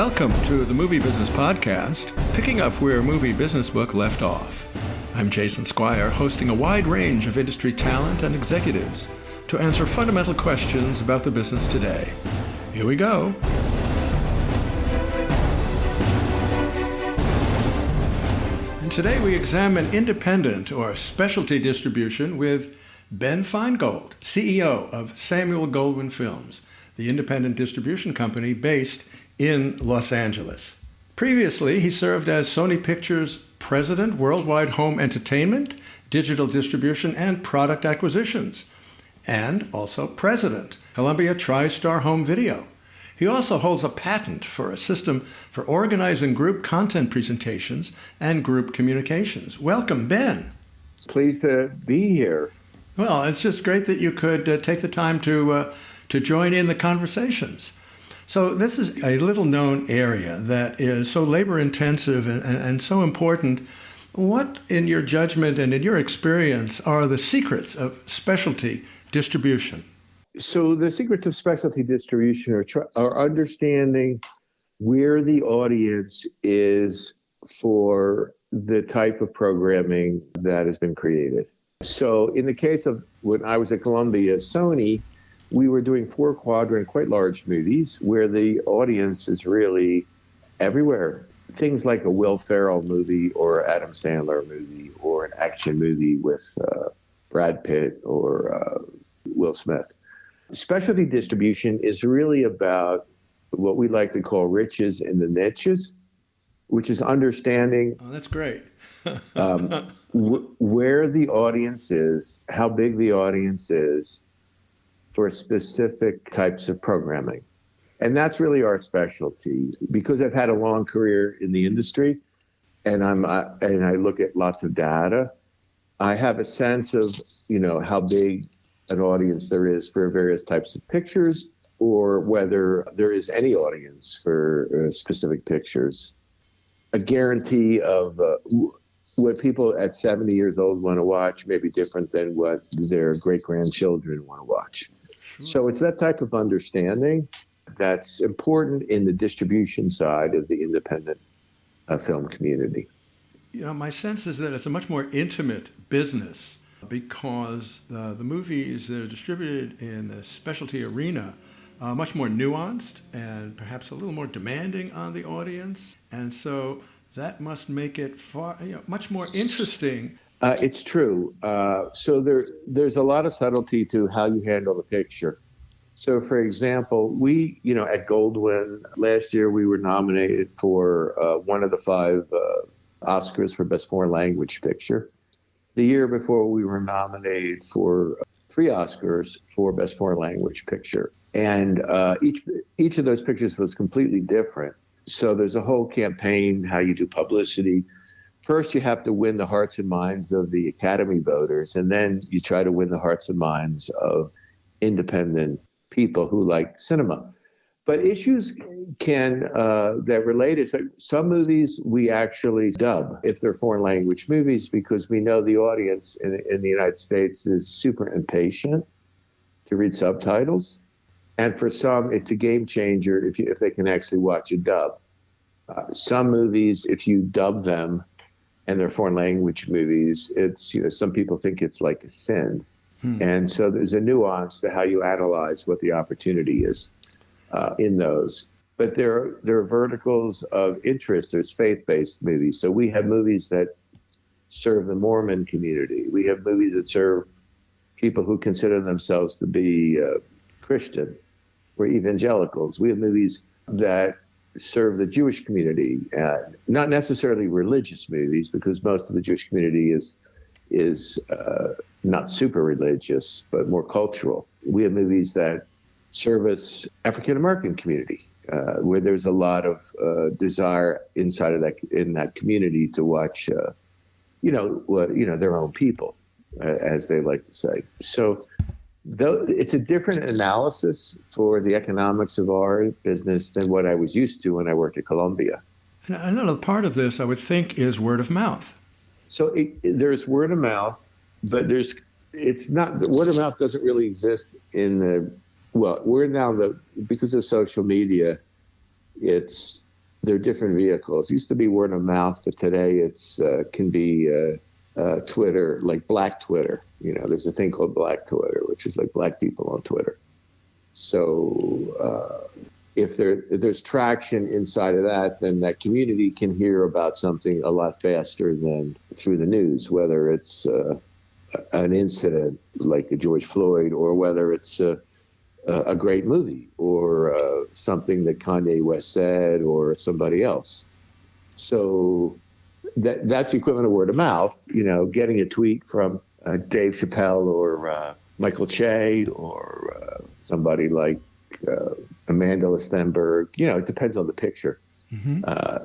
Welcome to the Movie Business Podcast, picking up where Movie Business Book left off. I'm Jason Squire, hosting a wide range of industry talent and executives to answer fundamental questions about the business today. Here we go. And today we examine independent or specialty distribution with Ben FEINGOLD, CEO of Samuel Goldwyn Films, the independent distribution company based in Los Angeles. Previously, he served as Sony Pictures President, Worldwide Home Entertainment, Digital Distribution, and Product Acquisitions, and also President, Columbia-TriStar Home Video. He also holds a patent for a system for organizing group content presentations and group communications. Welcome, Ben. Pleased to be here. Well, it's just great that you could take the time to join in the conversations. So this is a little-known area that is so labor-intensive and so important. What, in your judgment and in your experience, are the secrets of specialty distribution? So the secrets of specialty distribution are understanding where the audience is for the type of programming that has been created. So in the case of when I was at Columbia, Sony, we were doing 4-quadrant, quite large movies where the audience is really everywhere. Things like a Will Ferrell movie or Adam Sandler movie or an action movie with Brad Pitt or Will Smith. Specialty distribution is really about what we like to call riches in the niches, which is understanding. Oh, that's great. Where the audience is, how big the audience is, for specific types of programming. And that's really our specialty. Because I've had a long career in the industry and I look at lots of data, I have a sense of, how big an audience there is for various types of pictures or whether there is any audience for specific pictures. A guarantee of what people at 70 years old want to watch may be different than what their great-grandchildren want to watch. So it's that type of understanding that's important in the distribution side of the independent film community. My sense is that it's a much more intimate business because the movies that are distributed in the specialty arena are much more nuanced and perhaps a little more demanding on the audience. And so that must make it much more interesting. It's true. So there's a lot of subtlety to how you handle the picture. So, for example, we, at Goldwyn, last year we were nominated for one of the 5 Oscars for Best Foreign Language Picture. The year before, we were nominated for 3 Oscars for Best Foreign Language Picture. And each of those pictures was completely different. So there's a whole campaign, how you do publicity. First, you have to win the hearts and minds of the Academy voters, and then you try to win the hearts and minds of independent people who like cinema. But issues that relate is some movies we actually dub if they're foreign language movies because we know the audience in the United States is super impatient to read subtitles. And for some, it's a game changer if they can actually watch a dub. Some movies, if you dub them, and they're foreign language movies, it's, some people think it's like a sin. And so there's a nuance to how you analyze what the opportunity is in those. But there are verticals of interest. There's faith-based movies. So we have movies that serve the Mormon community. We have movies that serve people who consider themselves to be Christian or evangelicals. We have movies that serve the Jewish community, not necessarily religious movies, because most of the Jewish community is not super religious, but more cultural. We have movies that service African American community, where there's a lot of desire inside of that community to watch, their own people, as they like to say. So it's a different analysis for the economics of our business than what I was used to when I worked at Columbia. And another part of this, I would think, is word of mouth. So there's word of mouth, but it's not, word of mouth doesn't really exist in the, well, we're now because of social media, it's There are different vehicles. It used to be word of mouth, but today it's can be Twitter, like Black Twitter. You know, there's a thing called Black Twitter, which is like black people on Twitter. So if there's traction inside of that, then that community can hear about something a lot faster than through the news, whether it's an incident like a George Floyd, or whether it's a great movie, or something that Kanye West said, or somebody else. So that's the equivalent of word of mouth. You know, getting a tweet from Dave Chappelle or Michael Che or somebody like Amanda Lestenberg. You know, it depends on the picture.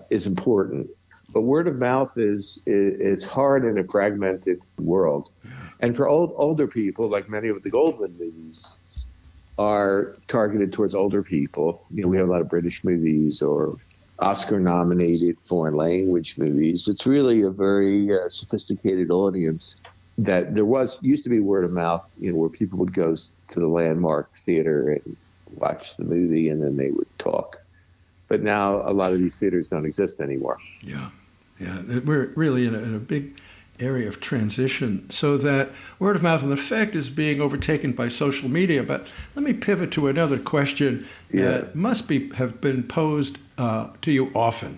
Is important. But word of mouth it's hard in a fragmented world. And for older people, like many of the Goldwyn movies are targeted towards older people. You know, we have a lot of British movies or Oscar-nominated foreign language movies. It's really a very sophisticated audience that used to be word of mouth, you know, where people would go to the Landmark Theater and watch the movie and then they would talk. But now a lot of these theaters don't exist anymore. Yeah. We're really in a big area of transition, so that word of mouth in effect is being overtaken by social media. But let me pivot to another question that must have been posed to you often.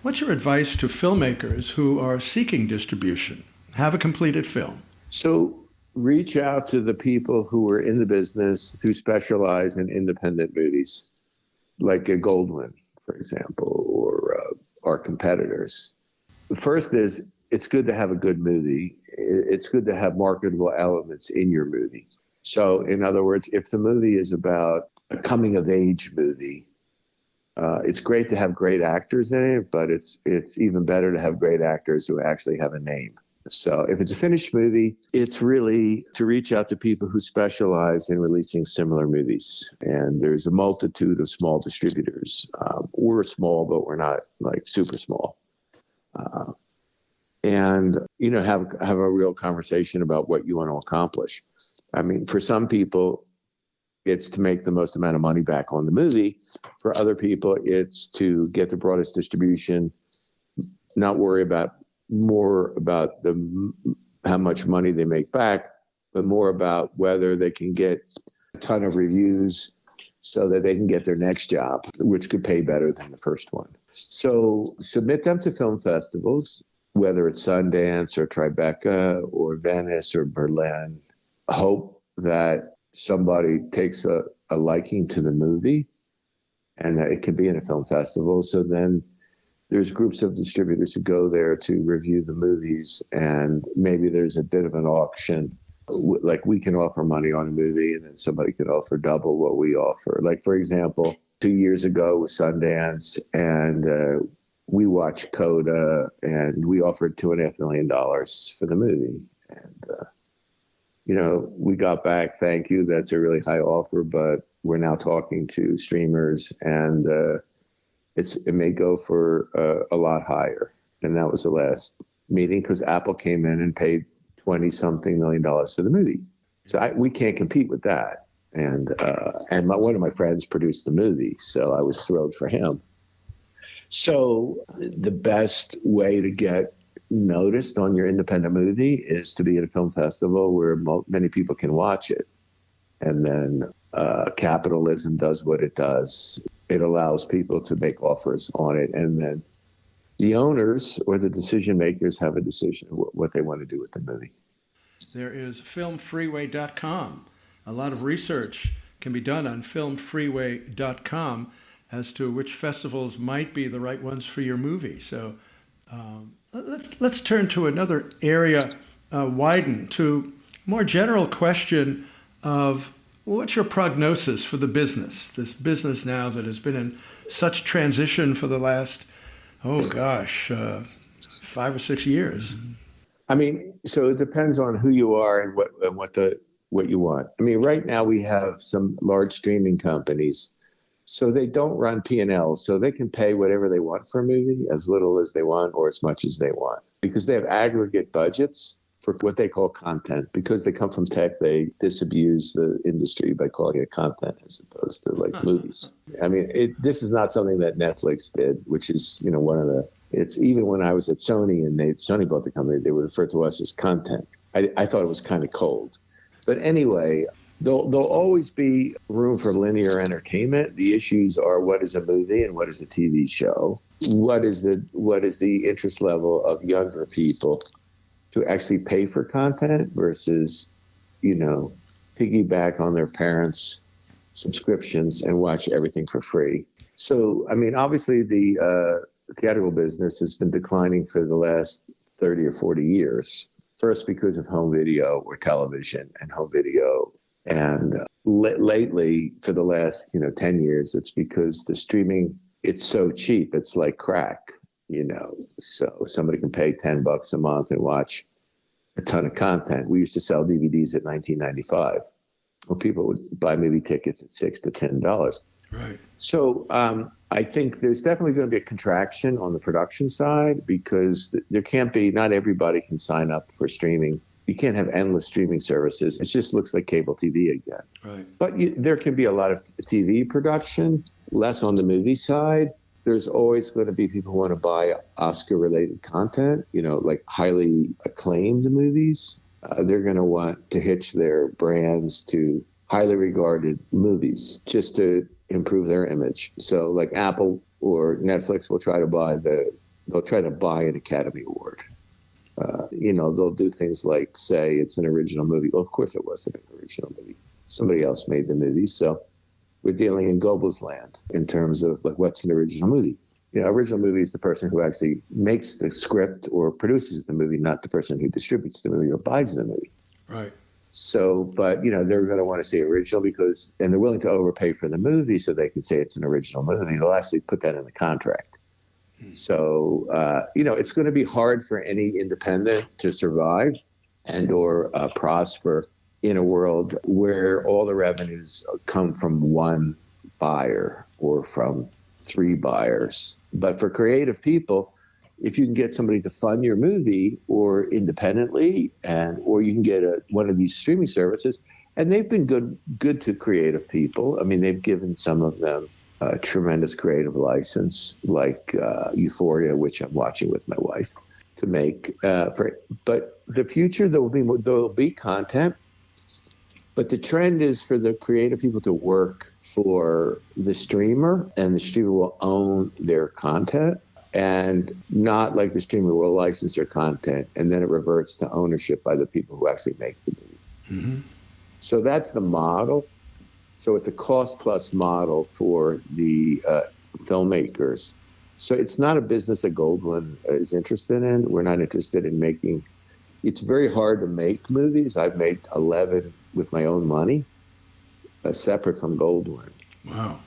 What's your advice to filmmakers who are seeking distribution, have a completed film? So reach out to the people who are in the business, who specialize in independent movies, like a Goldwyn, for example, or our competitors. The first is, it's good to have a good movie. It's good to have marketable elements in your movie. So in other words, if the movie is about a coming of age movie, it's great to have great actors in it, but it's even better to have great actors who actually have a name. So if it's a finished movie, it's really to reach out to people who specialize in releasing similar movies. And there's a multitude of small distributors. We're small, but we're not like super small. And, you know, have a real conversation about what you want to accomplish. I mean, for some people, it's to make the most amount of money back on the movie. For other people, it's to get the broadest distribution, not worry about how much money they make back, but more about whether they can get a ton of reviews so that they can get their next job, which could pay better than the first one. So submit them to film festivals, whether it's Sundance or Tribeca or Venice or Berlin. Hope that somebody takes a liking to the movie and that it can be in a film festival. So then there's groups of distributors who go there to review the movies, and maybe there's a bit of an auction. Like, we can offer money on a movie and then somebody could offer double what we offer. Like, for example, 2 years ago with Sundance, and we watched Coda, and we offered $2.5 million for the movie. And, you know, we got back, thank you, that's a really high offer, but we're now talking to streamers, and it may go for a lot higher. And that was the last meeting, because Apple came in and paid $20-something million for the movie. So we can't compete with that. And one of my friends produced the movie, so I was thrilled for him. So the best way to get noticed on your independent movie is to be at a film festival where many people can watch it. And then capitalism does what it does. It allows people to make offers on it. And then the owners or the decision makers have a decision what they want to do with the movie. There is filmfreeway.com. A lot of research can be done on filmfreeway.com as to which festivals might be the right ones for your movie. So let's turn to another area, widen to more general question of what's your prognosis for the business, this business now that has been in such transition for the last, 5 or 6 years? I mean, so it depends on who you are and what you want. I mean, right now we have some large streaming companies, so they don't run P&Ls, so they can pay whatever they want for a movie, as little as they want or as much as they want, because they have aggregate budgets. So they can for what they call content. Because they come from tech, they disabuse the industry by calling it content as opposed to like movies. I mean, this is not something that Netflix did, which is, one of the, it's even when I was at Sony and Sony bought the company, they would refer to us as content. I thought it was kind of cold. But anyway, there'll always be room for linear entertainment. The issues are, what is a movie and what is a TV show? What is the interest level of younger people to actually pay for content versus, piggyback on their parents' subscriptions and watch everything for free. So, I mean, obviously the theatrical business has been declining for the last 30 or 40 years. First, because of home video or television and home video. And lately, for the last, 10 years, it's because the streaming, it's so cheap. It's like crack, so somebody can pay $10 a month and watch a ton of content. We used to sell DVDs at $19.95. Well, people would buy movie tickets at $6 to $10. Right. So I think there's definitely going to be a contraction on the production side because there can't be, not everybody can sign up for streaming. You can't have endless streaming services. It just looks like cable TV again. Right. But there can be a lot of TV production, less on the movie side. There's always going to be people who want to buy Oscar-related content, like highly acclaimed movies. They're going to want to hitch their brands to highly regarded movies just to improve their image. So like Apple or Netflix will try to buy an Academy Award. They'll do things like say it's an original movie. Well, of course it wasn't an original movie. Somebody else made the movie. So we're dealing in Goldwyn's land in terms of like what's an original movie. Original movie is the person who actually makes the script or produces the movie, not the person who distributes the movie or buys the movie. Right. So, but, they're going to want to say original and they're willing to overpay for the movie so they can say it's an original movie. They'll actually put that in the contract. So, it's going to be hard for any independent to survive and or prosper in a world where all the revenues come from one buyer or from three buyers. But for creative people, if you can get somebody to fund your movie or independently, or you can get one of these streaming services, and they've been good to creative people. I mean, they've given some of them a tremendous creative license, like Euphoria, which I'm watching with my wife, to make. But the future, there will be content, but the trend is for the creative people to work for the streamer, and the streamer will own their content. And not like the streamer will license their content, and then it reverts to ownership by the people who actually make the movie. Mm-hmm. So that's the model. So it's a cost-plus model for the filmmakers. So it's not a business that Goldwyn is interested in. We're not interested in making – it's very hard to make movies. I've made 11 with my own money, separate from Goldwyn. Wow.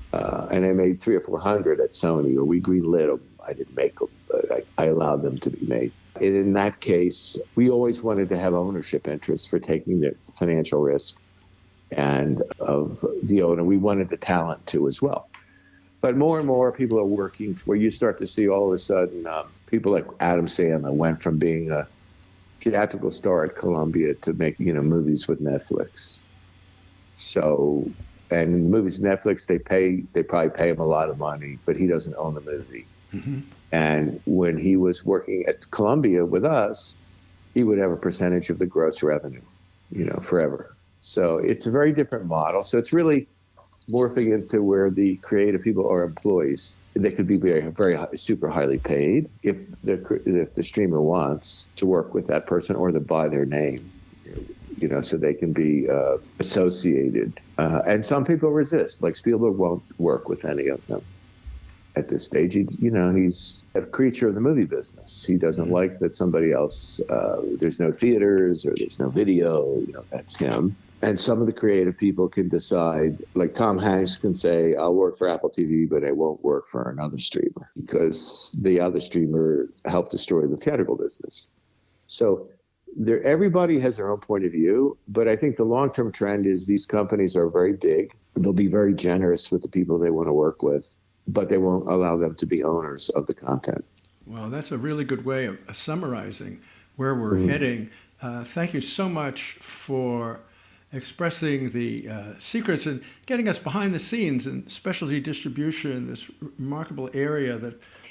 And I made 300 or 400 at Sony, or we greenlit them. I didn't make them, but I allowed them to be made. And in that case, we always wanted to have ownership interests for taking the financial risk and of the owner. We wanted the talent too as well. But more and more people are working where you start to see all of a sudden people like Adam Sandler went from being a theatrical star at Columbia to making movies with Netflix. So, and in movies Netflix, they probably pay him a lot of money, but he doesn't own the movie. Mm-hmm. And when he was working at Columbia with us, he would have a percentage of the gross revenue, forever. So it's a very different model. So it's really morphing into where the creative people are employees. They could be very super highly paid if the streamer wants to work with that person or to buy their name, so they can be associated. And some people resist. Like Spielberg won't work with any of them at this stage. He's a creature of the movie business. He doesn't like that somebody else, there's no theaters or there's no video, that's him. And some of the creative people can decide, like Tom Hanks can say, I'll work for Apple TV, but I won't work for another streamer because the other streamer helped destroy the theatrical business. So everybody has their own point of view, but I think the long-term trend is these companies are very big. They'll be very generous with the people they want to work with, but they won't allow them to be owners of the content. Well, that's a really good way of summarizing where we're heading. Thank you so much for expressing the secrets and getting us behind the scenes in specialty distribution, this remarkable area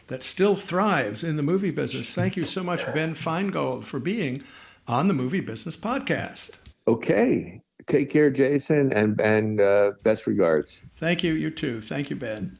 that still thrives in the movie business. Thank you so much, Ben Feingold, for being on the Movie Business Podcast. Okay. Take care, Jason, and best regards. Thank you. You too. Thank you, Ben.